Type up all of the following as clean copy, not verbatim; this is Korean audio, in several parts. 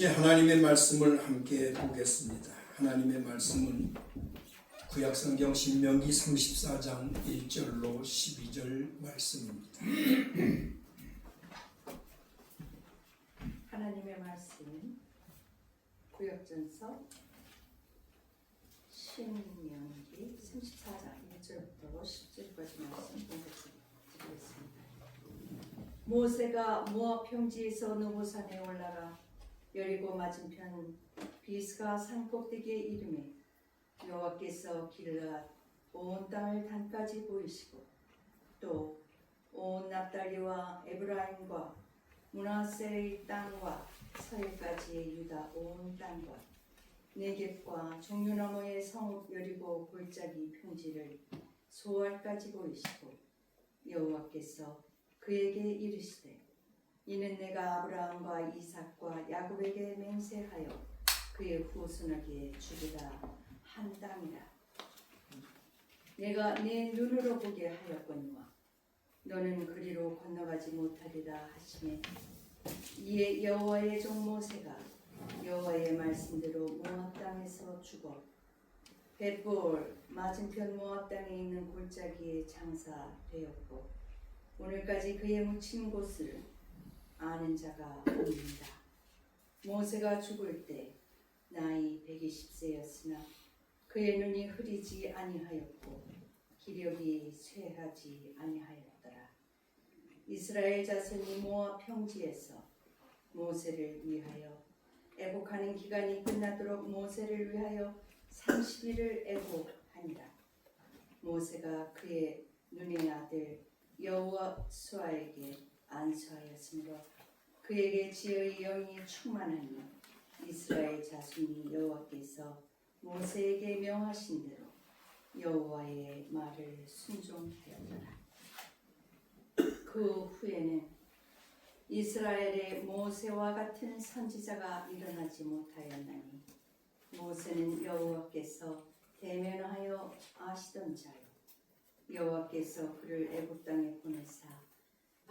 이제 하나님의 말씀을 함께 보겠습니다. 하나님의 말씀은 구약성경 신명기 34장 1절로 12절 말씀입니다. 하나님의 말씀은 구약전서 신명기 34장 1절부터 10절까지 말씀 공독드리겠습니다. 모세가 모압 평지에서 느보산에 올라가 여리고 맞은편 비스가 산 꼭대기에 이르매 여호와께서 길앗 온 땅을 단까지 보이시고 또 온 납달리와 에브라임과 므낫세의 땅과 서해까지의 유다 온 땅과 네겝과 종려나무의 성읍 여리고 골짜기 평지를 소알까지 보이시고 여호와께서 그에게 이르시되 이는 내가 아브라함과 이삭과 야곱에게 맹세하여 그의 후손에게 주리라 한 땅이라. 내가 내 눈으로 보게 하였거니와 너는 그리로 건너가지 못하리라 하시매 이에 여호와의 종 모세가 여호와의 말씀대로 모압 땅에서 죽어 벳볼 맞은편 모압 땅에 있는 골짜기에 장사되었고 오늘까지 그의 묻힌 곳을 아는 자가 없습니다. 모세가 죽을 때 나이 120세였으나 그의 눈이 흐리지 아니하였고 기력이 쇠하지 아니하였더라. 이스라엘 자손이 모압 평지에서 모세를 위하여 애곡하는 기간이 끝나도록 모세를 위하여 30일을 애곡하니라. 모세가 그의 눈의 아들 여호수아에게 안수하였으므로 그에게 지혜의 영이 충만하니 이스라엘 자손이 여호와께서 모세에게 명하신 대로 여호와의 말을 순종하였더라. 그 후에는 이스라엘에 모세와 같은 선지자가 일어나지 못하였나니 모세는 여호와께서 대면하여 아시던 자요 여호와께서 그를 애굽 땅에 보내사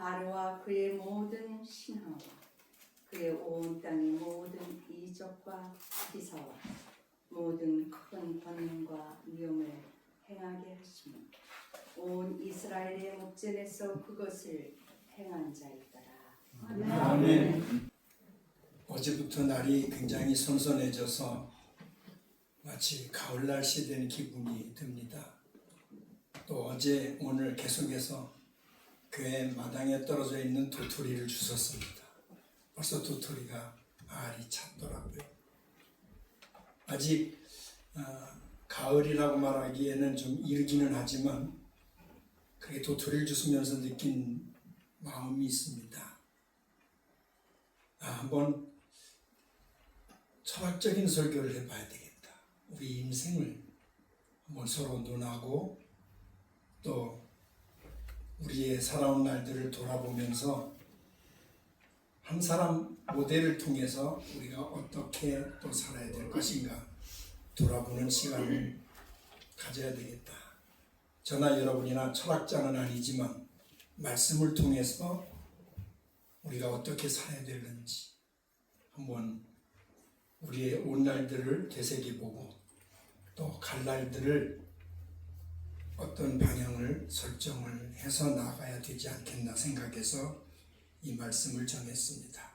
바로와 그의 모든 신하와 그의 온 땅의 모든 이적과 기사와 모든 큰 권능과 위엄을 행하게 하시며 온 이스라엘의 목전에서 그것을 행한 자이더라. 아멘. 어제부터 날이 굉장히 선선해져서 마치 가을 날씨 된 기분이 듭니다. 또 어제 오늘 계속해서 교회 마당에 떨어져 있는 도토리를 주웠습니다. 벌써 도토리가 알이 찼더라고요. 아직 가을이라고 말하기에는 좀 이르기는 하지만 그게 도토리를 주우면서 느낀 마음이 있습니다. 한번 철학적인 설교를 해봐야 되겠다. 우리 인생을 한번 서로 논하고 또 우리의 살아온 날들을 돌아보면서 한 사람 모델을 통해서 우리가 어떻게 또 살아야 될 것인가 돌아보는 시간을 가져야 되겠다. 저나 여러분이나 철학자는 아니지만 말씀을 통해서 우리가 어떻게 살아야 되는지 한번 우리의 온 날들을 되새겨보고 또 갈 날들을 어떤 방향을 설정을 해서 나가야 되지 않겠나 생각해서 이 말씀을 정했습니다.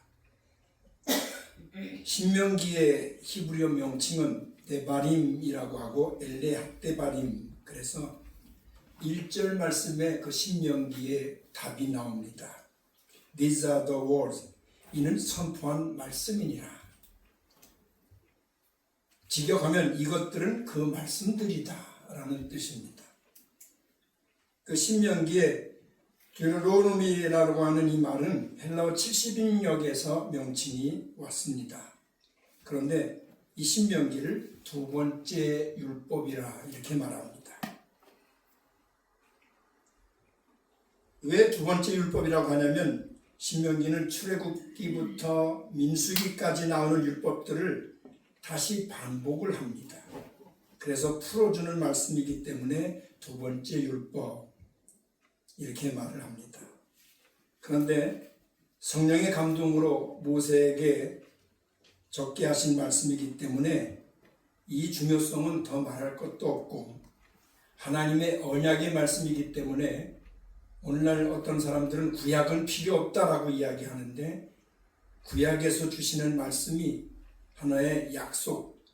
신명기의 히브리어 명칭은 데바림이라고 하고 엘레 학데바림, 그래서 1절 말씀에 그 신명기의 답이 나옵니다. These are the words. 이는 선포한 말씀이니라. 직역하면 이것들은 그 말씀들이다 라는 뜻입니다. 그 신명기에 듀로노미라고 하는 이 말은 헬라어 70인역에서 명칭이 왔습니다. 그런데 이 신명기를 두 번째 율법이라 이렇게 말합니다. 왜 두 번째 율법이라고 하냐면 신명기는 출애굽기부터 민수기까지 나오는 율법들을 다시 반복을 합니다. 그래서 풀어주는 말씀이기 때문에 두 번째 율법 이렇게 말을 합니다. 그런데 성령의 감동으로 모세에게 적게 하신 말씀이기 때문에 이 중요성은 더 말할 것도 없고, 하나님의 언약의 말씀이기 때문에 오늘날 어떤 사람들은 구약은 필요 없다라고 이야기하는데, 구약에서 주시는 말씀이 하나의 약속,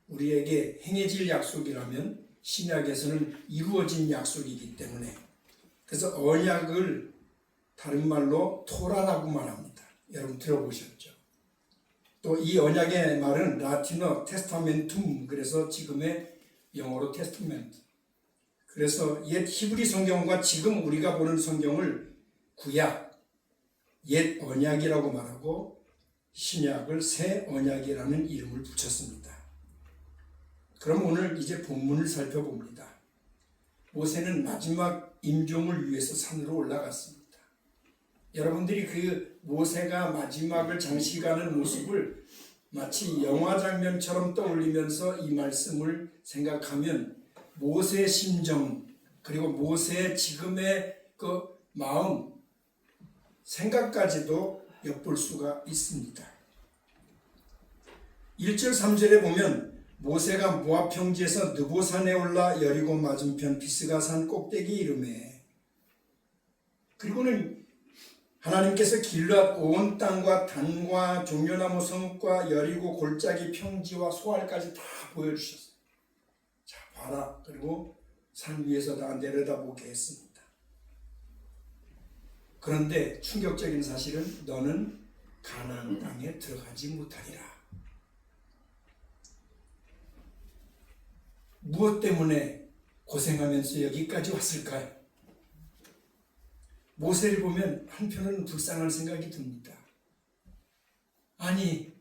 우리에게 행해질 약속이라면 신약에서는 이루어진 약속이기 때문에, 그래서 언약을 다른 말로 토라라고 말합니다. 여러분 들어보셨죠? 또 이 언약의 말은 라틴어 테스타멘툼, 그래서 지금의 영어로 테스타멘트. 그래서 옛 히브리 성경과 지금 우리가 보는 성경을 구약, 옛 언약이라고 말하고 신약을 새 언약이라는 이름을 붙였습니다. 그럼 오늘 이제 본문을 살펴봅니다. 모세는 마지막 임종을 위해서 산으로 올라갔습니다. 여러분들이 그 모세가 마지막을 장식하는 모습을 마치 영화 장면처럼 떠올리면서 이 말씀을 생각하면 모세의 심정, 그리고 모세의 지금의 그 마음, 생각까지도 엿볼 수가 있습니다. 1절 3절에 보면 모세가 모압 평지에서 느보산에 올라 여리고 맞은편 비스가산 꼭대기 이르매, 그리고는 하나님께서 길앗 온 땅과 단과 종려나무 성과 여리고 골짜기 평지와 소알까지 다 보여주셨어요. 자, 봐라. 그리고 산 위에서 다 내려다보게 했습니다. 그런데 충격적인 사실은 너는 가나안 땅에 들어가지 못하리라. 무엇 때문에 고생하면서 여기까지 왔을까요? 모세를 보면 한편으로는 불쌍한 생각이 듭니다. 아니,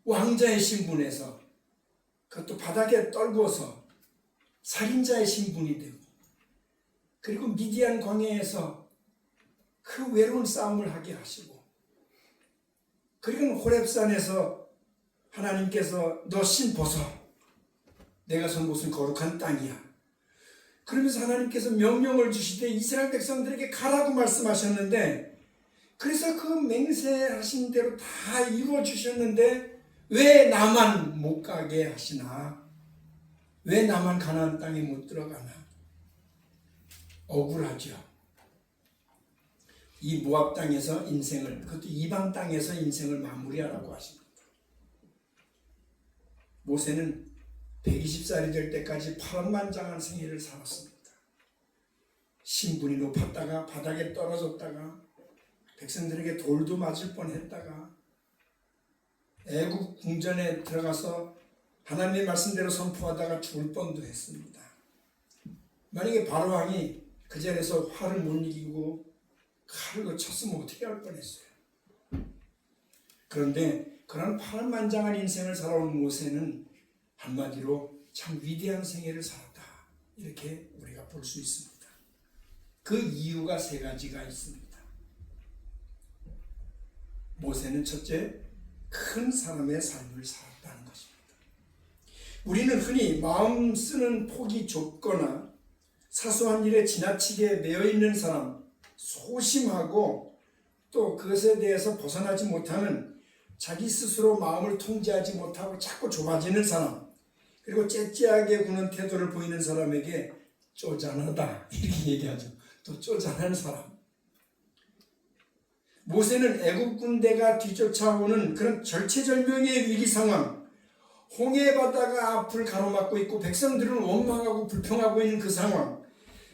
왕자의 신분에서, 그것도 바닥에 떨궈서 살인자의 신분이 되고, 그리고 미디안 광야에서 그 외로운 싸움을 하게 하시고, 그리고 호렙산에서 하나님께서 너 신 벗어, 내가 선 곳은 거룩한 땅이야. 그러면서 하나님께서 명령을 주시되 이스라엘 백성들에게 가라고 말씀하셨는데, 그래서 그 맹세하신 대로 다 이루어 주셨는데 왜 나만 못 가게 하시나? 왜 나만 가나안 땅에 못 들어가나? 억울하죠. 이 모압 땅에서 인생을, 그것도 이방 땅에서 인생을 마무리하라고 하십니다. 모세는 120살이 될 때까지 파란만장한 생애를 살았습니다. 신분이 높았다가 바닥에 떨어졌다가 백성들에게 돌도 맞을 뻔했다가 애굽 궁전에 들어가서 하나님의 말씀대로 선포하다가 죽을 뻔도 했습니다. 만약에 바로왕이 그 자리에서 화를 못 이기고 칼로 쳤으면 어떻게 할 뻔했어요. 그런데 그런 파란만장한 인생을 살아온 모세는 한마디로 참 위대한 생애를 살았다, 이렇게 우리가 볼 수 있습니다. 그 이유가 세 가지가 있습니다. 모세는 첫째, 큰 사람의 삶을 살았다는 것입니다. 우리는 흔히 마음 쓰는 폭이 좁거나 사소한 일에 지나치게 매여있는 사람, 소심하고 또 그것에 대해서 벗어나지 못하는, 자기 스스로 마음을 통제하지 못하고 자꾸 좁아지는 사람, 그리고 째째하게 구는 태도를 보이는 사람에게 쪼잔하다, 이렇게 얘기하죠. 또 쪼잔한 사람. 모세는 애굽 군대가 뒤쫓아오는 그런 절체절명의 위기 상황, 홍해 바다가 앞을 가로막고 있고 백성들은 원망하고 불평하고 있는 그 상황,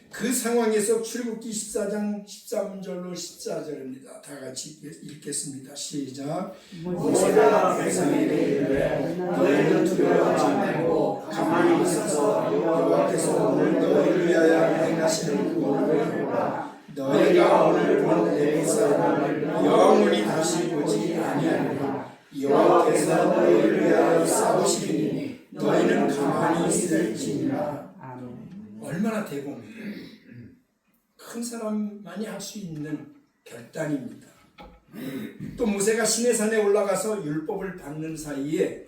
그 상황에서 출애굽기 14장 13절로 14절입니다. 다 같이 읽겠습니다. 시작. 모세가 백성에게 이르되 너희는 두려워하지 말고 가만히 있어서 여호와께서 오늘 너희를 위하여 행하시는 구원을 보라. 너희가 오늘 본 애굽 사람을 영원히 다시 보지 아니하리라. 여호와께서 너희를 위하여 싸우시리니 너희는 가만히 있을지니라. 얼마나 대범해요. 큰 사람만이 할 수 있는 결단입니다. 또 모세가 시내산에 올라가서 율법을 받는 사이에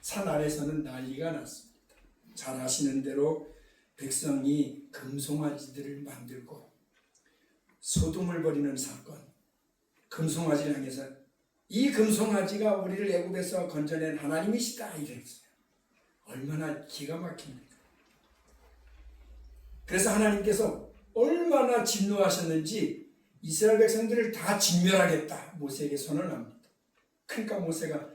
산 아래서는 난리가 났습니다. 잘 아시는 대로 백성이 금송아지들을 만들고 소동을 벌이는 사건, 금송아지를 향해서 이 금송아지가 우리를 애굽에서 건져낸 하나님이시다 이랬어요. 얼마나 기가 막힙니까? 그래서 하나님께서 얼마나 진노하셨는지 이스라엘 백성들을 다 진멸하겠다 모세에게 선언합니다. 그러니까 모세가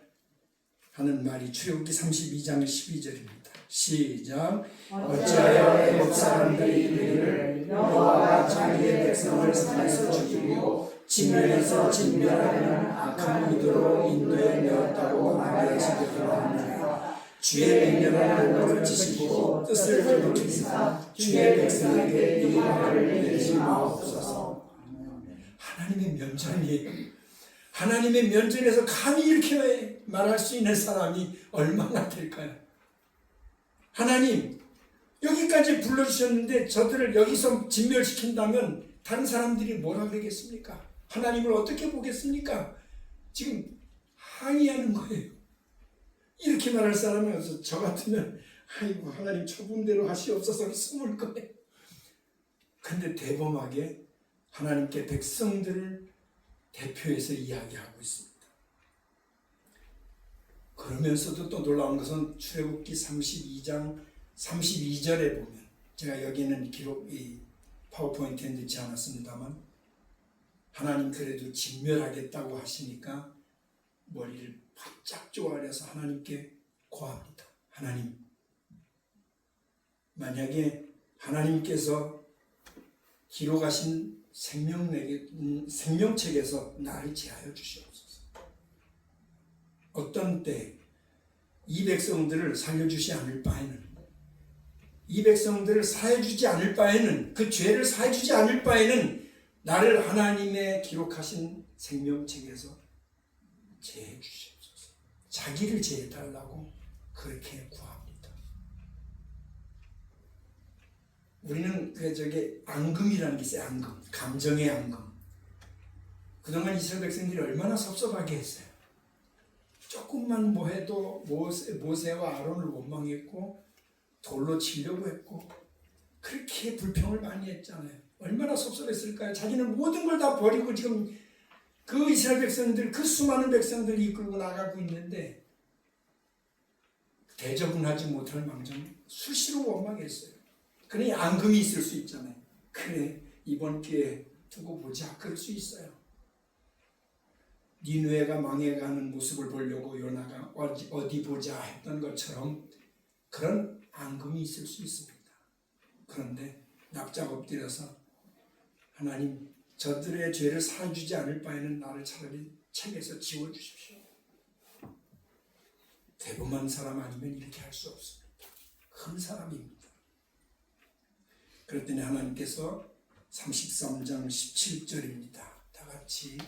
하는 말이 출애굽기 32장 12절입니다. 시작. 어찌하여 애굽 사람들이 이르기를 여호와가 자기의 백성을 산에서 죽이고 지면에서 진멸하려는 악한 의도로 인도에 내었다고 말하시려고 하느냐. 주의 명령을 거르치시고 뜻을 돌이키사 주의 백성에게 이 말을 내지 마옵소서. 하나님의 면전이에요. 하나님의 면전에서 감히 이렇게 말할 수 있는 사람이 얼마나 될까요? 하나님, 여기까지 불러주셨는데 저들을 여기서 진멸시킨다면 다른 사람들이 뭐라 그러겠습니까? 하나님을 어떻게 보겠습니까? 지금 항의하는 거예요. 이렇게 말할 사람이 없어. 저 같으면 아이고 하나님 처분대로 하시옵소서 숨을 거예요. 근데 대범하게 하나님께 백성들을 대표해서 이야기하고 있습니다. 그러면서도 또 놀라운 것은 출애굽기 32장 32절에 보면, 제가 여기는 기록이 파워포인트에 넣지 않았습니다만, 하나님 그래도 진멸하겠다고 하시니까 머리를 바짝 쪼아려서 하나님께 고합니다. 하나님, 만약에 하나님께서 기록하신 생명책에서 나를 제하여 주시옵소서. 어떤 때 이 백성들을 살려주지 않을 바에는, 이 백성들을 사해주지 않을 바에는, 그 죄를 사해주지 않을 바에는 나를 하나님의 기록하신 생명책에서 제해 주시옵소서. 자기를 제해달라고 그렇게 구합니다. 우리는 앙금이라는 게 있어요. 앙금, 감정의 앙금. 그동안 이스라엘 백성들이 얼마나 섭섭하게 했어요. 조금만 뭐 해도 모세와 아론을 원망했고 돌로 치려고 했고 그렇게 불평을 많이 했잖아요. 얼마나 섭섭했을까요? 자기는 모든 걸 다 버리고 지금 그 이스라엘 백성들, 그 수많은 백성들이 이끌고 나가고 있는데 대접은 하지 못할 망정 수시로 원망했어요. 그러니 앙금이 있을 수 있잖아요. 그래, 이번 기회에 두고 보자, 그럴 수 있어요. 니느웨가 망해가는 모습을 보려고 요나가 어디 보자 했던 것처럼 그런 앙금이 있을 수 있습니다. 그런데 납작 엎드려서 하나님, 저들의 죄를 사해주지 않을 바에는 나를 차라리 책에서 지워주십시오. 대범한 사람 아니면 이렇게 할 수 없습니다. 큰 사람입니다. 그랬더니 하나님께서 33장 17절입니다. 다 같이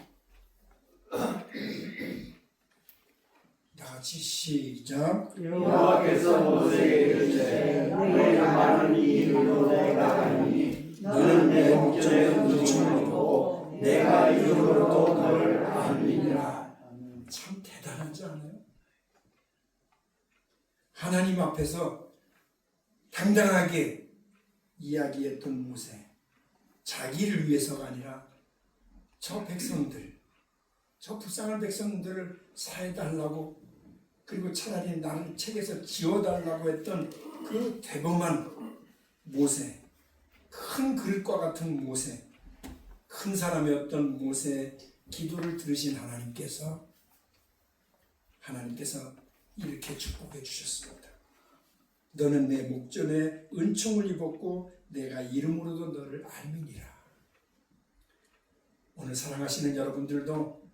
시작. 여호와께서 모세에게 이르시되 너희가 말하는 이 일로 내가 아니니 너는 내 목전에 은총을 입고 내가 이름으로도 너를 알리니라. 참 대단하지 않아요? 하나님 앞에서 당당하게 이야기했던 모세, 자기를 위해서가 아니라 저 백성들, 저 불쌍한 백성들을 사해달라고, 그리고 차라리 나를 책에서 지워달라고 했던 그 대범한 모세, 큰 그릇과 같은 모세, 큰 사람이었던 모세의 기도를 들으신 하나님께서 이렇게 축복해 주셨습니다. 너는 내 목전에 은총을 입었고 내가 이름으로도 너를 알미니라. 오늘 사랑하시는 여러분들도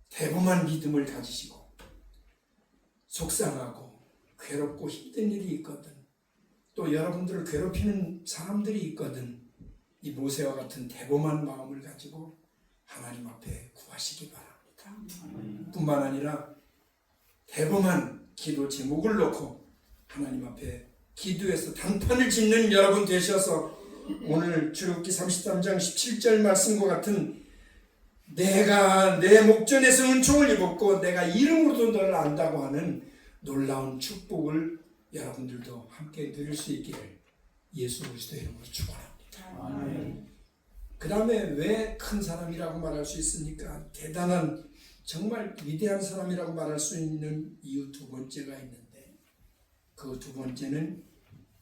대범한 믿음을 가지시고 속상하고 괴롭고 힘든 일이 있거든, 또 여러분들을 괴롭히는 사람들이 있거든, 이 모세와 같은 대범한 마음을 가지고 하나님 앞에 구하시기 바랍니다. 뿐만 아니라 대범한 기도 제목을 놓고 하나님 앞에 기도해서 단판을 짓는 여러분 되셔서 오늘 출애굽기 33장 17절 말씀과 같은 내가 내 목전에서 은총을 입었고 내가 이름으로도 너를 안다고 하는 놀라운 축복을 여러분들도 함께 누릴 수 있기를 예수 그리스도의 이름으로 축원합니다. 그 다음에 왜 큰 사람이라고 말할 수 있습니까? 대단한 정말 위대한 사람이라고 말할 수 있는 이유 두 번째가 있는데, 그 두 번째는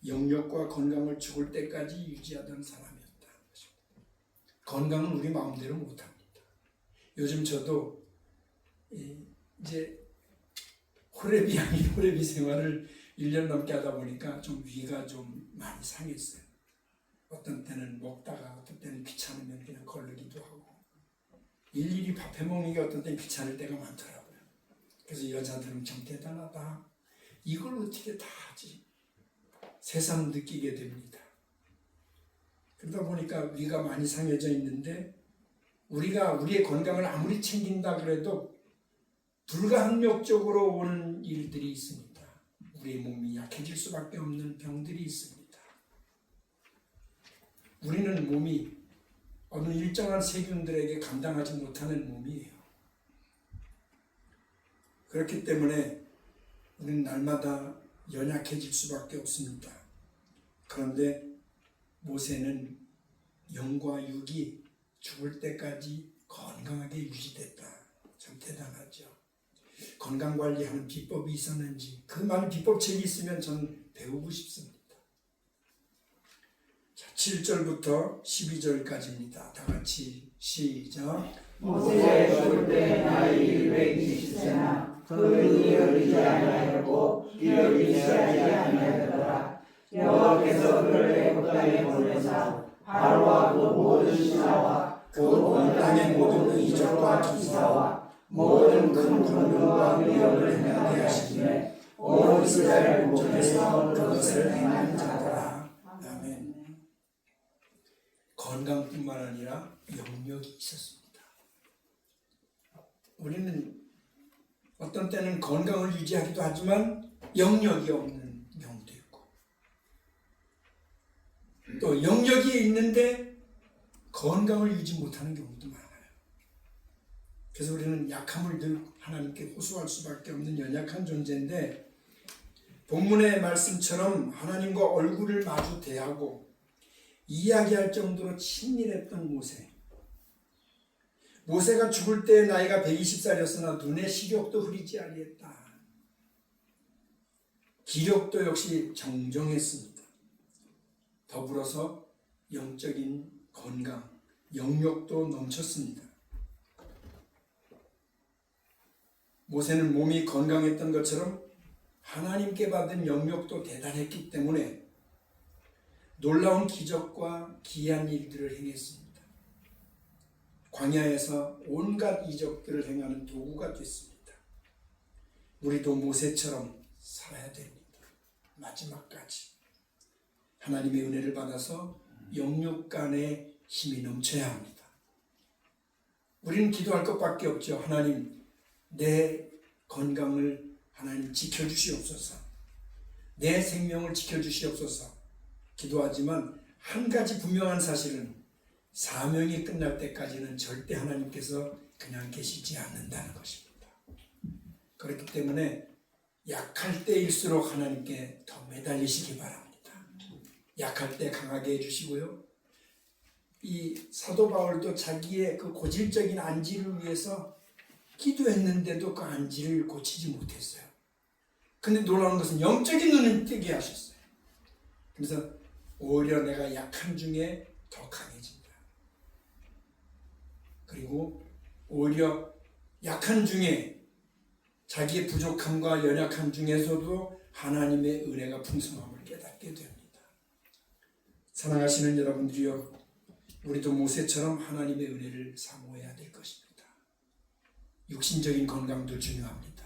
영력과 건강을 죽을 때까지 유지하던 사람이었다. 건강은 우리 마음대로 못합니다. 요즘 저도 이제 호레비 생활을 1년 넘게 하다 보니까 좀 위가 좀 많이 상했어요. 어떤 때는 먹다가 어떤 때는 귀찮으면 그냥 걸르기도 하고, 일일이 밥해 먹는 게 어떤 때는 귀찮을 때가 많더라고요. 그래서 여자들은 참 대단하다. 이걸 어떻게 다 하지? 새삼 느끼게 됩니다. 그러다 보니까 위가 많이 상해져 있는데, 우리가 우리의 건강을 아무리 챙긴다 그래도 불가항력적으로 오는 일들이 있습니다. 우리의 몸이 약해질 수밖에 없는 병들이 있습니다. 우리는 몸이 어느 일정한 세균들에게 감당하지 못하는 몸이에요. 그렇기 때문에 우리는 날마다 연약해질 수밖에 없습니다. 그런데 모세는 영과 육이 죽을 때까지 건강하게 유지됐다. 참 대단하죠. 건강관리하는 비법이 있었는지, 그 많은 비법책이 있으면 저는 배우고 싶습니다. 자, 7절부터 12절까지입니다. 다 같이 시작. 모세가 죽을 때 나이 120세나 그는 이를 의지하지 아니하였고 이를 의지하지 아니하였더라. 여호와께서 그를 애굽 땅에 보내사 바로와 그 모든 신하와 그 온 땅의 모든 이적과 기사와 모든 큰 권능과 위력을 행하게 하시기에 온 이스라엘 목전에서 그것을 행한 자더라. 아멘. 건강뿐만 아니라 영력이 있었습니다. 우리는 어떤 때는 건강을 유지하기도 하지만 영력이 없는 경우도 있고, 또 영력이 있는데 건강을 유지 못하는 경우도 많아요. 그래서 우리는 약함을 늘 하나님께 호소할 수밖에 없는 연약한 존재인데, 본문의 말씀처럼 하나님과 얼굴을 마주 대하고 이야기할 정도로 친밀했던 모세가 죽을 때 나이가 120살이었으나 눈의 시력도 흐리지 아니했다. 기력도 역시 정정했습니다. 더불어서 영적인 건강, 영력도 넘쳤습니다. 모세는 몸이 건강했던 것처럼 하나님께 받은 영력도 대단했기 때문에 놀라운 기적과 기이한 일들을 행했습니다. 광야에서 온갖 이적들을 행하는 도구가 됐습니다. 우리도 모세처럼 살아야 됩니다. 마지막까지 하나님의 은혜를 받아서 영육간에 힘이 넘쳐야 합니다. 우리는 기도할 것밖에 없죠. 하나님, 내 건강을 하나님 지켜주시옵소서. 내 생명을 지켜주시옵소서. 기도하지만 한 가지 분명한 사실은 사명이 끝날 때까지는 절대 하나님께서 그냥 계시지 않는다는 것입니다. 그렇기 때문에 약할 때일수록 하나님께 더 매달리시기 바랍니다. 약할 때 강하게 해주시고요. 이 사도 바울도 자기의 그 고질적인 안지를 위해서 기도했는데도 그 안지를 고치지 못했어요. 근데 놀라운 것은 영적인 눈을 뜨게 하셨어요. 그래서 오히려 내가 약한 중에 더 강해진다. 그리고 오히려 약한 중에 자기의 부족함과 연약함 중에서도 하나님의 은혜가 풍성함을 깨닫게 됩니다. 사랑하시는 여러분들이여, 우리도 모세처럼 하나님의 은혜를 사모해야 될 것입니다. 육신적인 건강도 중요합니다.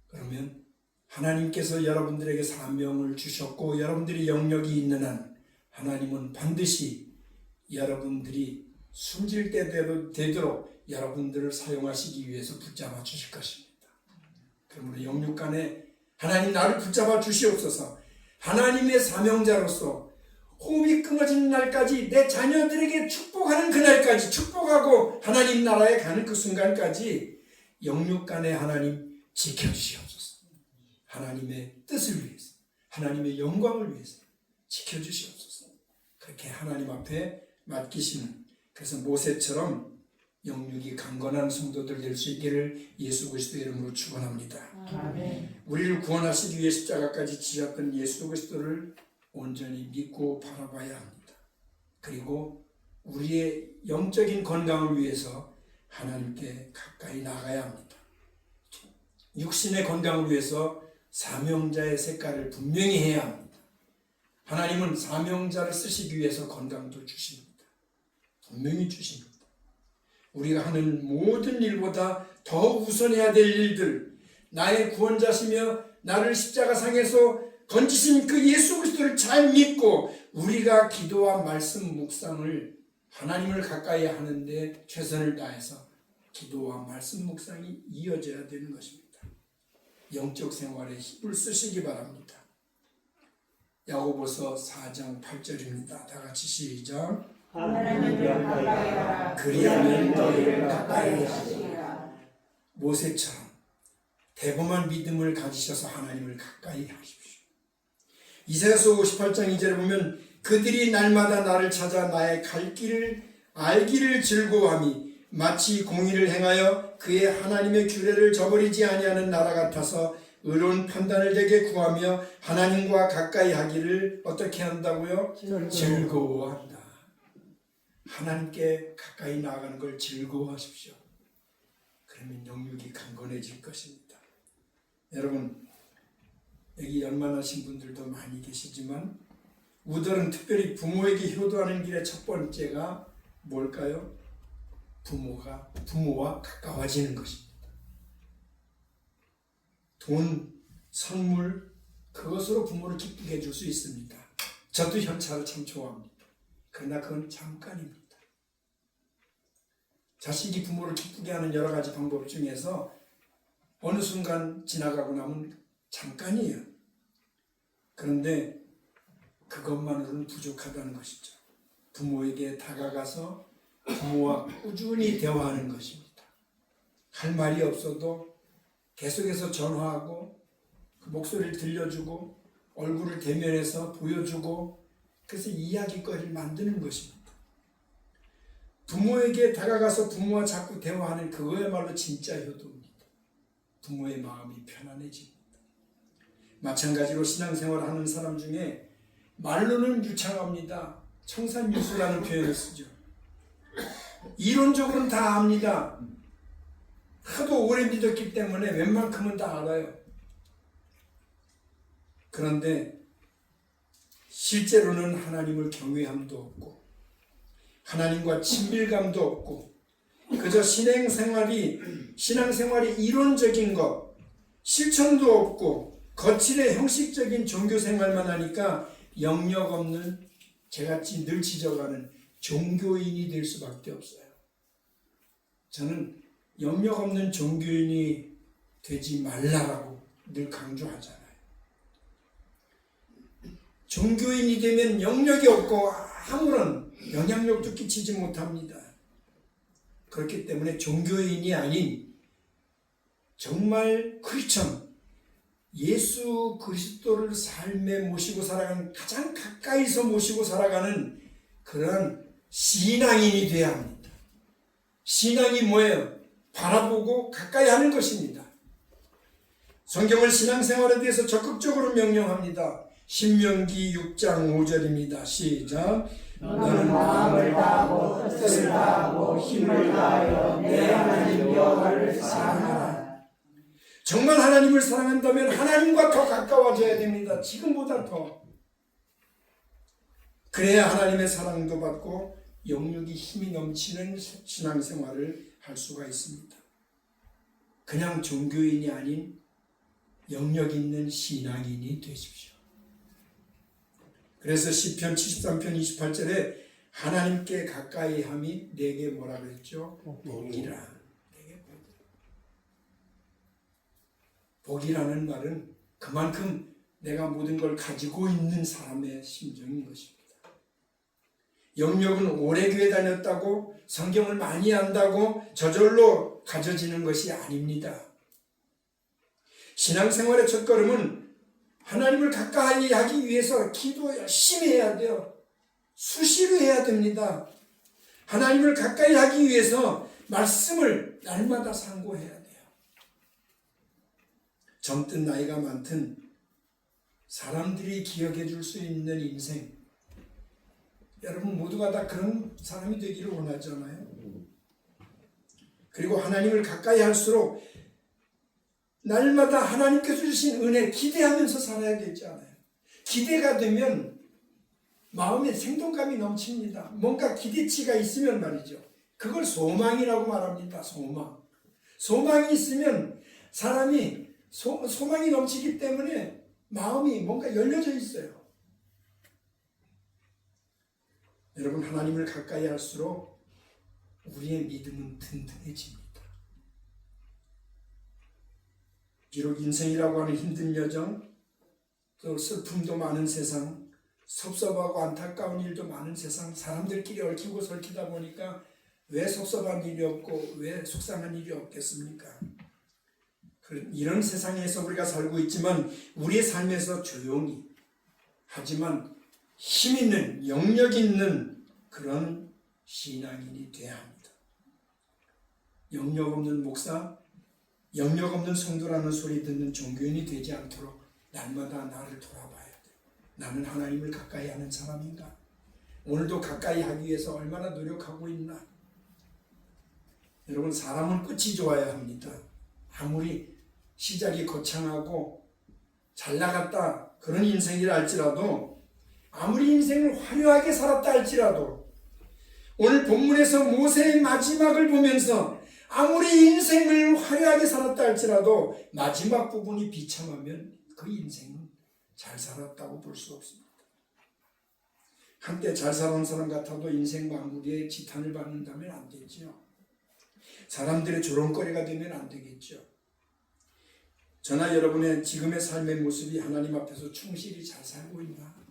그러면 하나님께서 여러분들에게 사명을 주셨고 여러분들이 영역이 있는 한 하나님은 반드시 여러분들이 숨질 때 되도록 여러분들을 사용하시기 위해서 붙잡아 주실 것입니다. 그러므로 영육간에 하나님 나를 붙잡아 주시옵소서. 하나님의 사명자로서 호흡이 끊어지는 날까지 내 자녀들에게 축복하는 그날까지 축복하고 하나님 나라에 가는 그 순간까지 영육간에 하나님 지켜주시옵소서. 하나님의 뜻을 위해서, 하나님의 영광을 위해서 지켜주시옵소서. 그렇게 하나님 앞에 맡기시는, 그래서 모세처럼 영육이 강건한 성도들 될 수 있기를 예수 그리스도의 이름으로 축원합니다. 아멘. 우리를 구원하시기 위해 십자가까지 지셨던 예수 그리스도를 온전히 믿고 바라봐야 합니다. 그리고 우리의 영적인 건강을 위해서 하나님께 가까이 나가야 합니다. 육신의 건강을 위해서 사명자의 색깔을 분명히 해야 합니다. 하나님은 사명자를 쓰시기 위해서 건강도 주십니다. 분명히 주십니다. 우리가 하는 모든 일보다 더 우선해야 될 일들, 나의 구원자시며 나를 십자가상에서 건지신 그 예수 그리스도를 잘 믿고 우리가 기도와 말씀 묵상을 하나님을 가까이 하는데 최선을 다해서 기도와 말씀 묵상이 이어져야 되는 것입니다. 영적 생활에 힘을 쓰시기 바랍니다. 야고보서 4장 8절입니다. 다 같이 시작. 하나님께 가까이 하라. 그리하면 너희를 가까이 하시리라. 모세처럼 대범한 믿음을 가지셔서 하나님을 가까이 하십시오. 이사야서 58장 2절에 보면 그들이 날마다 나를 찾아 나의 갈 길을 알기를 즐거워함이 마치 공의를 행하여 그의 하나님의 규례를 저버리지 아니하는 나라 같아서 의로운 판단을 되게 구하며 하나님과 가까이 하기를 어떻게 한다고요? 즐거워한다. 하나님께 가까이 나아가는 걸 즐거워하십시오. 그러면 영육이 강건해질 것입니다. 여러분, 여기 연만하신 분들도 많이 계시지만 우들은 특별히 부모에게 효도하는 길의 첫 번째가 뭘까요? 부모와 가까워지는 것입니다. 돈, 선물, 그것으로 부모를 기쁘게 해줄 수 있습니다. 저도 현찰을 참 좋아합니다. 그러나 그건 잠깐입니다. 자식이 부모를 기쁘게 하는 여러 가지 방법 중에서 어느 순간 지나가고 나면 잠깐이에요. 그런데 그것만으로는 부족하다는 것이죠. 부모에게 다가가서 부모와 꾸준히 대화하는 것입니다. 할 말이 없어도 계속해서 전화하고 그 목소리를 들려주고 얼굴을 대면해서 보여주고 그래서 이야기거리를 만드는 것입니다. 부모에게 다가가서 부모와 자꾸 대화하는 그거야말로 진짜 효도입니다. 부모의 마음이 편안해집니다. 마찬가지로 신앙생활을 하는 사람 중에 말로는 유창합니다. 청산유수라는 표현을 쓰죠. 이론적으로는 다 압니다. 하도 오래 믿었기 때문에 웬만큼은 다 알아요. 그런데 실제로는 하나님을 경외함도 없고 하나님과 친밀감도 없고 그저 신앙생활이 이론적인 것, 실천도 없고 거칠의 형식적인 종교생활만 하니까 영역 없는 제같이 늘 지적하는 종교인이 될 수밖에 없어요. 저는 영역 없는 종교인이 되지 말라라고 늘 강조하잖아요. 종교인이 되면 영역이 없고 아무런 영향력도 끼치지 못합니다. 그렇기 때문에 종교인이 아닌 정말 크리스천, 예수 그리스도를 삶에 모시고 살아가는 가장 가까이서 모시고 살아가는 그런 신앙인이 되어야 합니다. 신앙이 뭐예요? 바라보고 가까이 하는 것입니다. 성경을 신앙생활에 대해서 적극적으로 명령합니다. 신명기 6장 5절입니다. 시작. 너는 마음을 다하고 뜻을 다하고 힘을 다하여 내 하나님 여호와를 사랑하라. 정말 하나님을 사랑한다면 하나님과 더 가까워져야 됩니다. 지금보다 더. 그래야 하나님의 사랑도 받고 영육이 힘이 넘치는 신앙생활을 할 수가 있습니다. 그냥 종교인이 아닌 영역 있는 신앙인이 되십시오. 그래서 시편 73편 28절에 하나님께 가까이 함이 내게 뭐라 그랬죠? 복이라. 내게 복이라. 복이라는 말은 그만큼 내가 모든 걸 가지고 있는 사람의 심정인 것입니다. 영역은 오래 교회 다녔다고 성경을 많이 안다고 저절로 가져지는 것이 아닙니다. 신앙생활의 첫걸음은 하나님을 가까이 하기 위해서 기도 열심히 해야 돼요. 수시로 해야 됩니다. 하나님을 가까이 하기 위해서 말씀을 날마다 상고해야 돼요. 젊든 나이가 많든 사람들이 기억해 줄 수 있는 인생, 여러분 모두가 다 그런 사람이 되기를 원하잖아요. 그리고 하나님을 가까이 할수록 날마다 하나님께서 주신 은혜 기대하면서 살아야 되지 않아요? 기대가 되면 마음에 생동감이 넘칩니다. 뭔가 기대치가 있으면 말이죠. 그걸 소망이라고 말합니다. 소망이 있으면 사람이 소망이 넘치기 때문에 마음이 뭔가 열려져 있어요. 여러분, 하나님을 가까이 할수록 우리의 믿음은 든든해집니다. 비록 인생이라고 하는 힘든 여정, 또 슬픔도 많은 세상, 섭섭하고 안타까운 일도 많은 세상, 사람들끼리 얽히고 설키다 보니까 왜 섭섭한 일이 없고 왜 속상한 일이 없겠습니까? 이런 세상에서 우리가 살고 있지만 우리의 삶에서 조용히 하지만 힘 있는, 영역 있는 그런 신앙인이 돼야 합니다. 영역 없는 목사, 영역 없는 성도라는 소리 듣는 종교인이 되지 않도록 날마다 나를 돌아봐야 돼요. 나는 하나님을 가까이 하는 사람인가? 오늘도 가까이 하기 위해서 얼마나 노력하고 있나? 여러분, 사람은 끝이 좋아야 합니다. 아무리 시작이 거창하고 잘 나갔다 그런 인생이라 할지라도, 아무리 인생을 화려하게 살았다 할지라도, 오늘 본문에서 모세의 마지막을 보면서 아무리 인생을 화려하게 살았다 할지라도 마지막 부분이 비참하면 그 인생은 잘 살았다고 볼 수 없습니다. 한때 잘 살아온 사람 같아도 인생 마무리에 지탄을 받는다면 안 되죠. 사람들의 조롱거리가 되면 안 되겠죠. 저나 여러분의 지금의 삶의 모습이 하나님 앞에서 충실히 잘 살고 있나?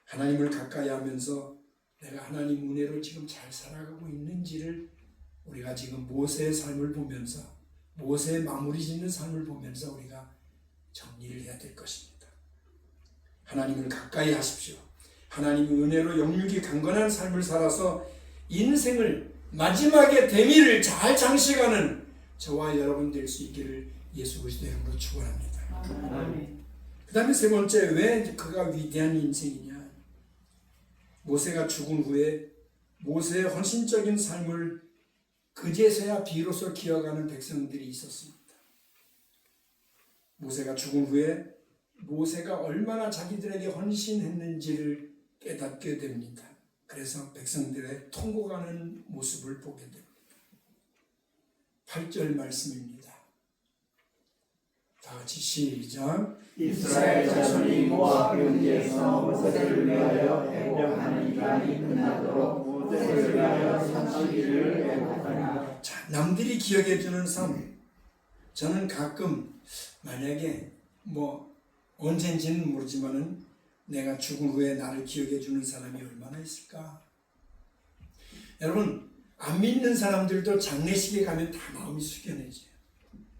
하나님을 가까이 하면서 내가 하나님 은혜로 지금 잘 살아가고 있는지를 우리가 지금 모세의 삶을 보면서, 모세의 마무리 짓는 삶을 보면서 우리가 정리를 해야 될 것입니다. 하나님을 가까이 하십시오. 하나님의 은혜로 영육이 강건한 삶을 살아서 인생을 마지막에 대미를 잘 장식하는 저와 여러분 될 수 있기를 예수 그리스도의 이름으로 축원합니다. 그 다음에 세 번째, 왜 그가 위대한 인생이냐? 모세가 죽은 후에 모세의 헌신적인 삶을 그제서야 비로소 기억하는 백성들이 있었습니다. 모세가 죽은 후에 모세가 얼마나 자기들에게 헌신했는지를 깨닫게 됩니다. 그래서 백성들의 통곡하는 모습을 보게 됩니다. 8절 말씀입니다. 다 같이 시작. 이스라엘 자손이 모압 경지에서 모세를 위하여 애곡하는 기간이 끝나도록 모세를 위하여 30일을 애곡하니라. 자, 남들이 기억해주는 삶. 저는 가끔 만약에 언젠지는 모르지만은 내가 죽은 후에 나를 기억해주는 사람이 얼마나 있을까? 여러분, 안 믿는 사람들도 장례식에 가면 다 마음이 숙연해져요.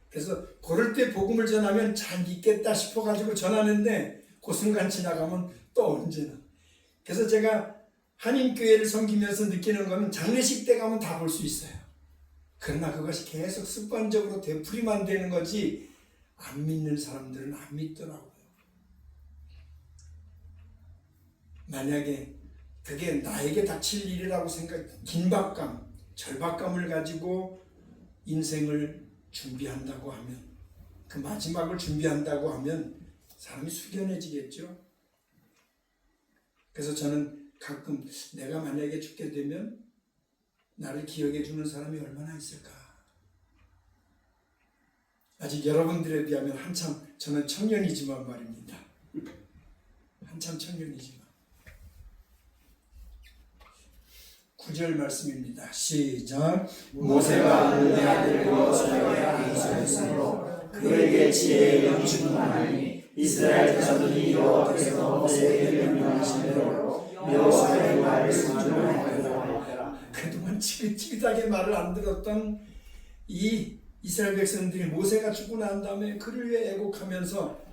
그래서 그럴 때 복음을 전하면 잘 믿겠다 싶어가지고 전하는데 그 순간 지나가면 또 언제나. 그래서 제가 한인교회를 섬기면서 느끼는 거는 장례식 때 가면 다 볼 수 있어요. 그러나 그것이 계속 습관적으로 되풀이만 되는 거지 안 믿는 사람들은 안 믿더라고요. 만약에 그게 나에게 닥칠 일이라고 긴박감, 절박감을 가지고 인생을 준비한다고 하면, 그 마지막을 준비한다고 하면 사람이 숙연해지겠죠. 그래서 저는 가끔 내가 만약에 죽게 되면 나를 기억해 주는 사람이 얼마나 있을까? 아직 여러분들에 비하면 한참, 저는 청년이지만 말입니다. 한참 청년이지만. 9절 말씀입니다. 시작. 모세가 내 아들 여호수아에게 안수했으므로 그에게 지혜의 영이 충만하니 이스라엘 자손이 여호와께서 모세에게 명령하신 대로 여호수아의 말을 순종하였더라. 그동안 지긋지긋하게 말을 안 들었던 이 이스라엘 백성들이 모세가 죽고 난 다음에 그를 위해 애곡하면서,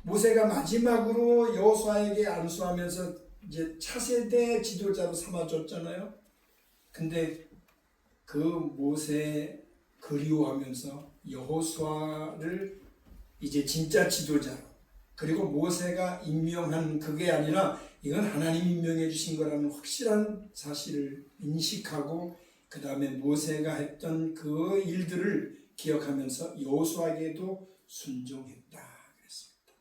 모세가 마지막으로 여호수아에게 안수하면서 이제 차세대 지도자로 삼아줬잖아요. 근데 그 모세 그리워하면서 여호수아를 이제 진짜 지도자로, 그리고 모세가 임명한 그게 아니라 이건 하나님 임명해 주신 거라는 확실한 사실을 인식하고 그 다음에 모세가 했던 그 일들을 기억하면서 여호수아에게도 순종했다 그랬습니다.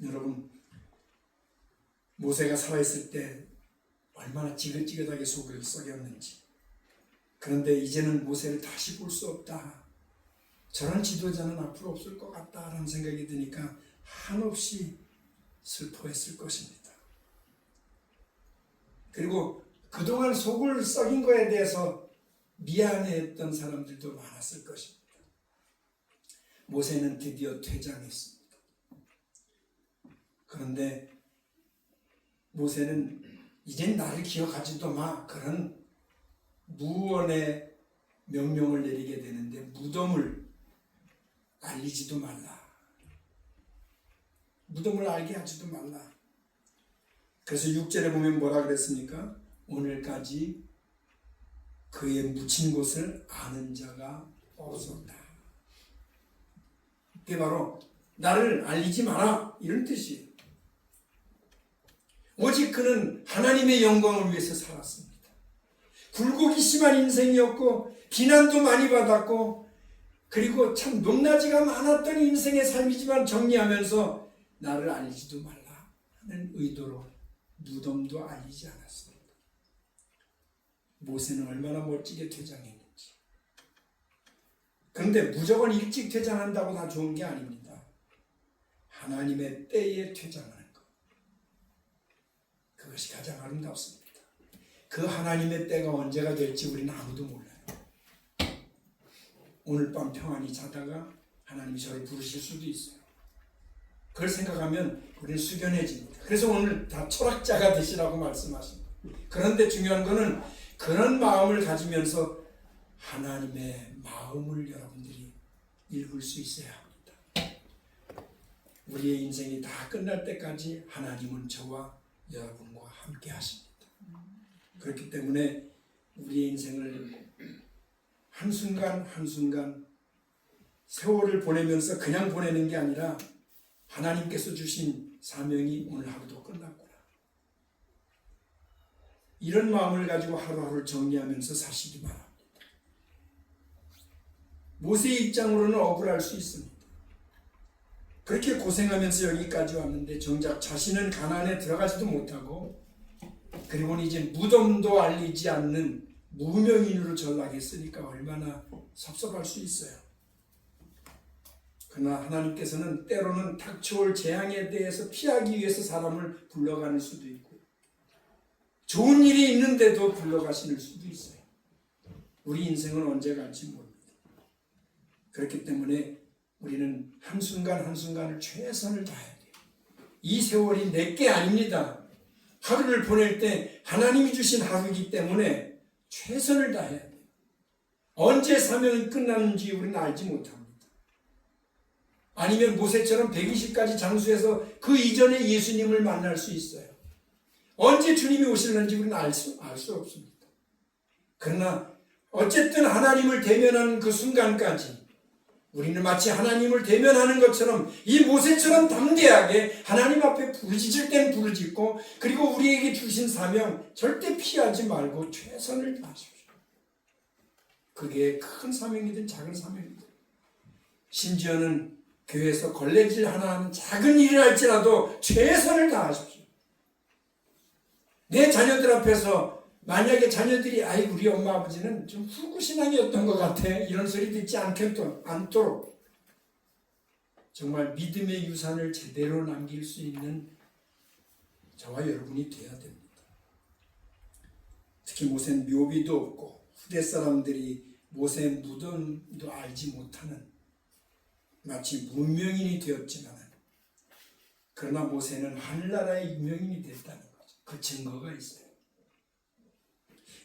여러분, 모세가 살아있을 때 얼마나 지긋지긋하게 속을 썩였는지. 그런데 이제는 모세를 다시 볼 수 없다, 저런 지도자는 앞으로 없을 것 같다라는 생각이 드니까 한없이 슬퍼했을 것입니다. 그리고 그동안 속을 썩인 거에 대해서 미안해했던 사람들도 많았을 것입니다. 모세는 드디어 퇴장했습니다. 그런데 모세는 이젠 나를 기억하지도 마, 그런 무언의 명령을 내리게 되는데 무덤을 알리지도 말라, 무덤을 알게 하지도 말라. 그래서 6절에 보면 뭐라 그랬습니까? 오늘까지 그의 묻힌 곳을 아는 자가 없었다. 그게 바로 나를 알리지 마라 이런 뜻이에요. 오직 그는 하나님의 영광을 위해서 살았습니다. 굴곡이 심한 인생이었고 비난도 많이 받았고 그리고 참 높낮이가 많았던 인생의 삶이지만 정리하면서 나를 알리지도 말라 하는 의도로 무덤도 알리지 않았습니다. 모세는 얼마나 멋지게 퇴장했는지. 그런데 무조건 일찍 퇴장한다고 다 좋은 게 아닙니다. 하나님의 때에 퇴장하는 것, 그것이 가장 아름답습니다. 그 하나님의 때가 언제가 될지 우리는 아무도 몰라요. 오늘 밤 평안히 자다가 하나님이 저를 부르실 수도 있어요. 그걸 생각하면 우리는 숙연해집니다. 그래서 오늘 다 철학자가 되시라고 말씀하십니다. 그런데 중요한 거는 그런 마음을 가지면서 하나님의 마음을 여러분들이 읽을 수 있어야 합니다. 우리의 인생이 다 끝날 때까지 하나님은 저와 여러분과 함께 하십니다. 그렇기 때문에 우리의 인생을 한순간 한순간 세월을 보내면서 그냥 보내는 게 아니라 하나님께서 주신 사명이 오늘 하루도 끝났구나, 이런 마음을 가지고 하루하루를 정리하면서 사시기 바랍니다. 모세의 입장으로는 억울할 수 있습니다. 그렇게 고생하면서 여기까지 왔는데 정작 자신은 가나안에 들어가지도 못하고 그리고는 이제 무덤도 알리지 않는 무명인으로 전락했으니까 얼마나 섭섭할 수 있어요. 그러나 하나님께서는 때로는 닥쳐올 재앙에 대해서 피하기 위해서 사람을 불러가는 수도 있고 좋은 일이 있는데도 불러가시는 수도 있어요. 우리 인생은 언제 갈지 모릅니다. 그렇기 때문에 우리는 한순간 한순간을 최선을 다해야 돼요. 이 세월이 내게 아닙니다. 하루를 보낼 때 하나님이 주신 하루이기 때문에 최선을 다해야 돼요. 언제 사명이 끝나는지 우리는 알지 못합니다. 아니면 모세처럼 120가지 장수해서 그 이전에 예수님을 만날 수 있어요. 언제 주님이 오실는지 우리는 알 수 없습니다. 그러나 어쨌든 하나님을 대면하는 그 순간까지 우리는 마치 하나님을 대면하는 것처럼 이 모세처럼 담대하게 하나님 앞에 부르짖을 땐 부르짖고 그리고 우리에게 주신 사명 절대 피하지 말고 최선을 다하십시오. 그게 큰 사명이든 작은 사명이든 심지어는 교회에서 걸레질 하나 하는 작은 일을 할지라도 최선을 다하십시오. 내 자녀들 앞에서 만약에 자녀들이 아이 우리 엄마 아버지는 좀 후구신앙이었던 것 같아 이런 소리 듣지 않도록 정말 믿음의 유산을 제대로 남길 수 있는 저와 여러분이 되어야 됩니다. 특히 모세는 묘비도 없고 후대 사람들이 모세의 무덤도 알지 못하는 마치 무명인이 되었지만 그러나 모세는 하늘나라의 유명인이 됐다는 거죠. 그 증거가 있어요.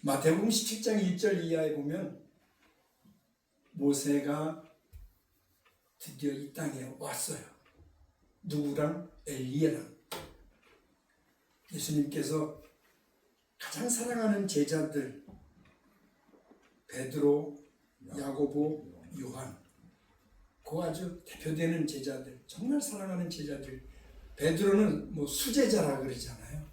마태복음 17장 1절 이하에 보면 모세가 드디어 이 땅에 왔어요. 누구랑? 엘리야랑. 예수님께서 가장 가장 사랑하는 제자들 베드로, 야고보, 요한, 그 아주 대표되는 제자들, 정말 사랑하는 제자들. 베드로는 뭐 수제자라 그러잖아요.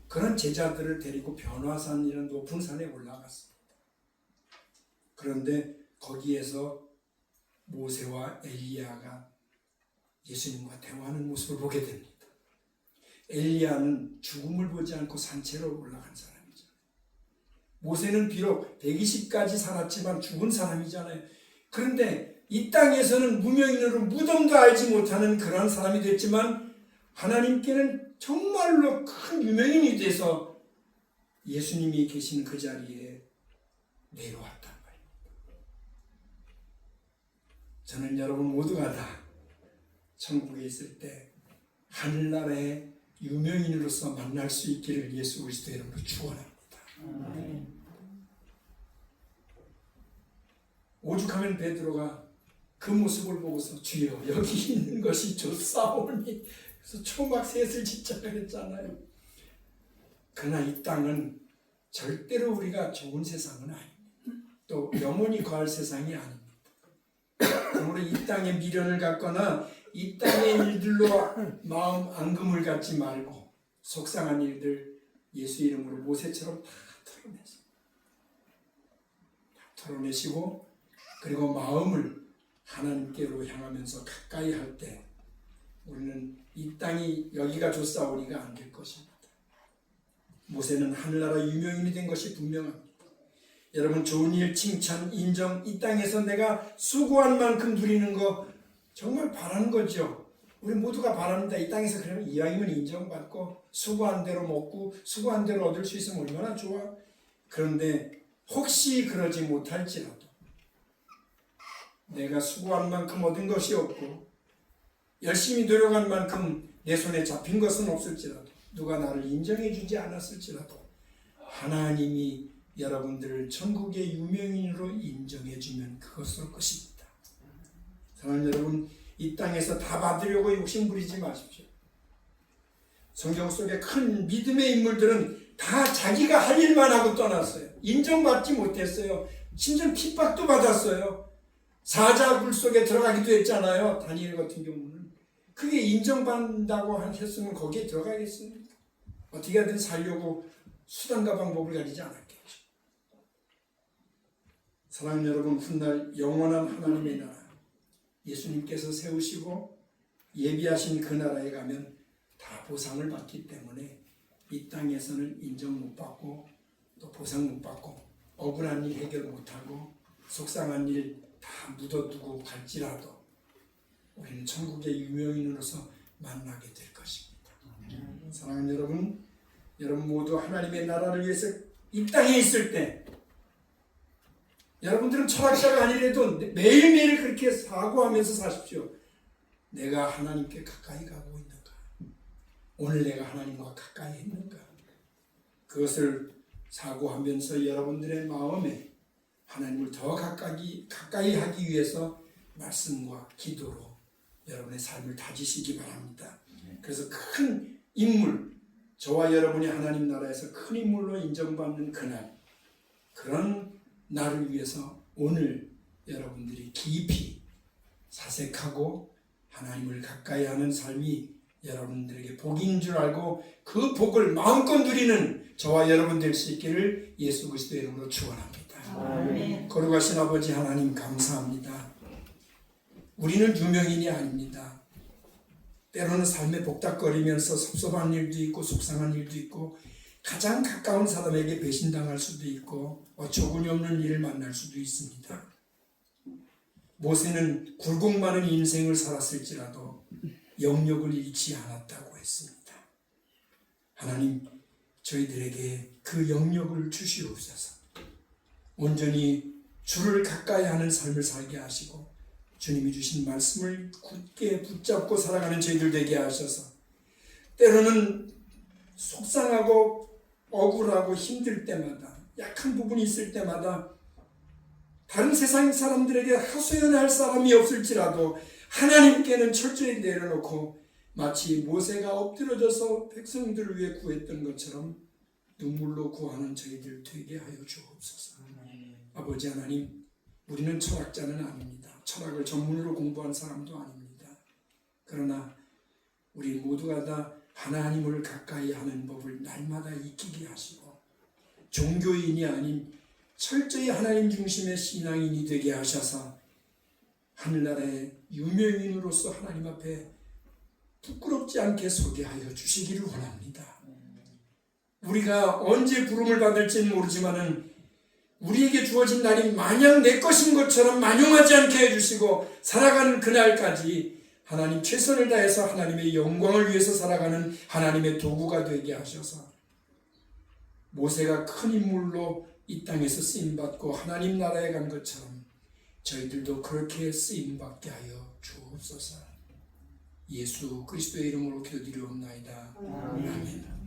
그런 제자들을 데리고 변화산이라는 높은 산에 올라갔습니다. 그런데 거기에서 모세와 엘리야가 예수님과 대화하는 모습을 보게 됩니다. 엘리야는 죽음을 보지 않고 산채로 올라간 사람이죠. 모세는 비록 120까지 살았지만 죽은 사람이잖아요. 그런데 이 땅에서는 무명인으로 무덤도 알지 못하는 그런 사람이 됐지만 하나님께는 정말로 큰 유명인이 돼서 예수님이 계시는 그 자리에 내려왔단 말입니다. 저는 여러분 모두가 다 천국에 있을 때 하늘나라의 유명인으로서 만날 수 있기를 예수 그리스도의 이름으로 축원합니다. 오죽하면 베드로가 그 모습을 보고서 주여 여기 있는 것이 좋사오니 그래서 초막 셋을 짓자 그랬잖아요. 그러나 이 땅은 절대로 우리가 좋은 세상은 아닙니다. 또 영원히 거할 세상이 아닙니다. 그러므로 이 땅에 미련을 갖거나 이 땅의 일들로 마음 앙금을 갖지 말고 속상한 일들 예수 이름으로 모세처럼 다 털어내시고 그리고 마음을 하나님께로 향하면서 가까이 할 때 우리는 이 땅이 여기가 좋사오니가 안 될 것입니다. 모세는 하늘나라 유명인이 된 것이 분명합니다. 여러분 좋은 일, 칭찬, 인정 이 땅에서 내가 수고한 만큼 누리는 거 정말 바라는 거죠. 우리 모두가 바랍니다. 이 땅에서 그러면 이왕이면 인정받고 수고한 대로 먹고 수고한 대로 얻을 수 있으면 얼마나 좋아. 그런데 혹시 그러지 못할지라도 내가 수고한 만큼 얻은 것이 없고 열심히 노력한 만큼 내 손에 잡힌 것은 없을지라도 누가 나를 인정해 주지 않았을지라도 하나님이 여러분들을 천국의 유명인으로 인정해 주면 그것일 것입니다. 사랑하는 여러분, 이 땅에서 다 받으려고 욕심 부리지 마십시오. 성경 속에 큰 믿음의 인물들은 다 자기가 할 일만 하고 떠났어요. 인정받지 못했어요. 심지어 핍박도 받았어요. 사자굴 속에 들어가기도 했잖아요. 다니엘 같은 경우는. 그게 인정받는다고 했으면 거기에 들어가겠습니까? 어떻게 하든 살려고 수단과 방법을 가리지 않았겠죠. 사랑하는 여러분, 훗날 영원한 하나님의 나라 예수님께서 세우시고 예비하신 그 나라에 가면 다 보상을 받기 때문에 이 땅에서는 인정 못 받고 또 보상 못 받고 억울한 일 해결 못하고 속상한 일 다 묻어두고 갈지라도 우리는 천국의 유명인으로서 만나게 될 것입니다. 사랑하는 여러분, 여러분 모두 하나님의 나라를 위해서 이 땅에 있을 때 여러분들은 철학자가 아니래도 매일매일 그렇게 사고하면서 사십시오. 내가 하나님께 가까이 가고 있는가? 오늘 내가 하나님과 가까이 했는가? 그것을 사고하면서 여러분들의 마음에 하나님을 더 가까이 하기 위해서 말씀과 기도로 여러분의 삶을 다지시기 바랍니다. 그래서 큰 인물, 저와 여러분이 하나님 나라에서 큰 인물로 인정받는 그날, 그런 날을 위해서 오늘 여러분들이 깊이 사색하고 하나님을 가까이 하는 삶이 여러분들에게 복인 줄 알고 그 복을 마음껏 누리는 저와 여러분 될 수 있기를 예수 그리스도의 이름으로 축원합니다. 아멘. 거룩하신 아버지 하나님 감사합니다. 우리는 유명인이 아닙니다. 때로는 삶에 복닥거리면서 섭섭한 일도 있고 속상한 일도 있고 가장 가까운 사람에게 배신당할 수도 있고 어처구니 없는 일을 만날 수도 있습니다. 모세는 굴곡 많은 인생을 살았을지라도 영역을 잃지 않았다고 했습니다. 하나님, 저희들에게 그 영역을 주시옵소서. 온전히 주를 가까이 하는 삶을 살게 하시고 주님이 주신 말씀을 굳게 붙잡고 살아가는 저희들 되게 하셔서 때로는 속상하고 억울하고 힘들 때마다 약한 부분이 있을 때마다 다른 세상 사람들에게 하소연할 사람이 없을지라도 하나님께는 철저히 내려놓고 마치 모세가 엎드려져서 백성들을 위해 구했던 것처럼 눈물로 구하는 저희들 되게 하여 주옵소서. 아버지 하나님, 우리는 철학자는 아닙니다. 철학을 전문으로 공부한 사람도 아닙니다. 그러나 우리 모두가 다 하나님을 가까이 하는 법을 날마다 익히게 하시고 종교인이 아닌 철저히 하나님 중심의 신앙인이 되게 하셔서 하늘나라의 유명인으로서 하나님 앞에 부끄럽지 않게 서게 하여 주시기를 원합니다. 우리가 언제 부름을 받을지는 모르지만은 우리에게 주어진 날이 마냥 내 것인 것처럼 만용하지 않게 해주시고 살아가는 그날까지 하나님 최선을 다해서 하나님의 영광을 위해서 살아가는 하나님의 도구가 되게 하셔서 모세가 큰 인물로 이 땅에서 쓰임받고 하나님 나라에 간 것처럼 저희들도 그렇게 쓰임받게 하여 주옵소서. 예수 그리스도의 이름으로 기도드리옵나이다. 아멘.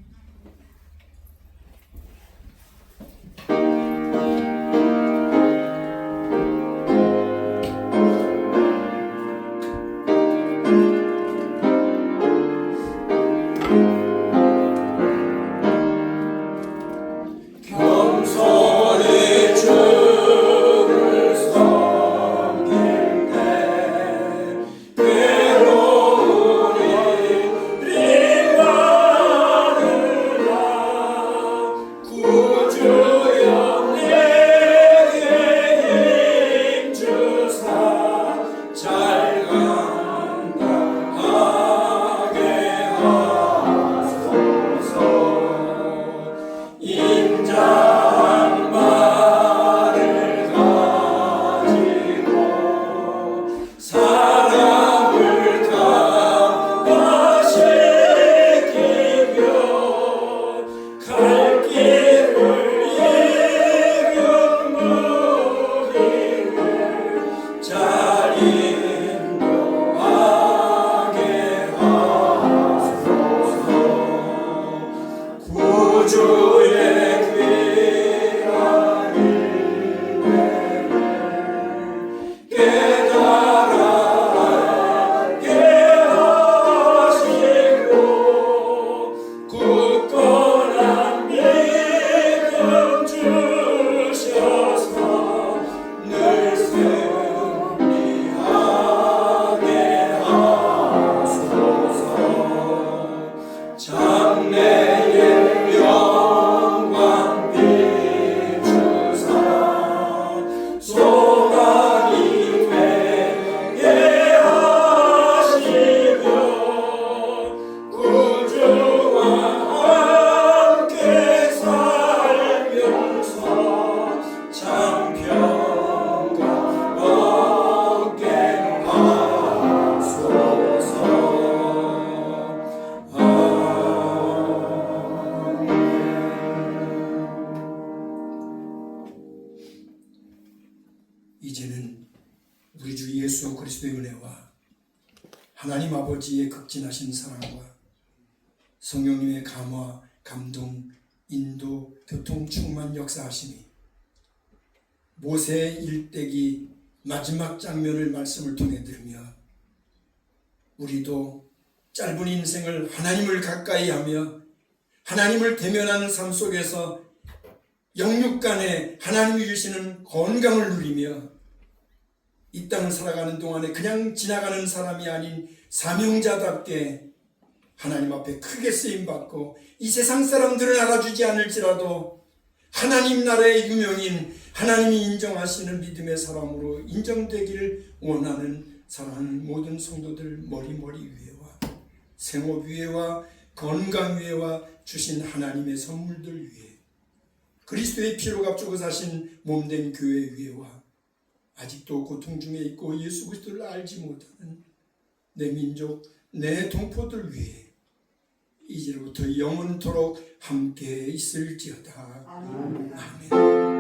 이제는 우리 주 예수 그리스도의 은혜와 하나님 아버지의 극진하신 사랑과 성령님의 감화, 감동, 인도, 교통, 충만 역사하심이 모세의 일대기 마지막 장면을 말씀을 통해 들으며 우리도 짧은 인생을 하나님을 가까이 하며 하나님을 대면하는 삶 속에서 영육간에 하나님이 주시는 건강을 누리며 이 땅을 살아가는 동안에 그냥 지나가는 사람이 아닌 사명자답게 하나님 앞에 크게 쓰임받고 이 세상 사람들은 알아주지 않을지라도 하나님 나라의 유명인, 하나님이 인정하시는 믿음의 사람으로 인정되기를 원하는 사랑하는 모든 성도들 머리머리 위에와 생업 위에와 건강 위에와 주신 하나님의 선물들 위에 그리스도의 피로 값주고 사신 몸된 교회 위에와 아직도 고통 중에 있고 예수 그리스도를 알지 못하는 내 민족, 내 동포들 위해 이제부터 영원토록 함께 있을지어다. 아멘.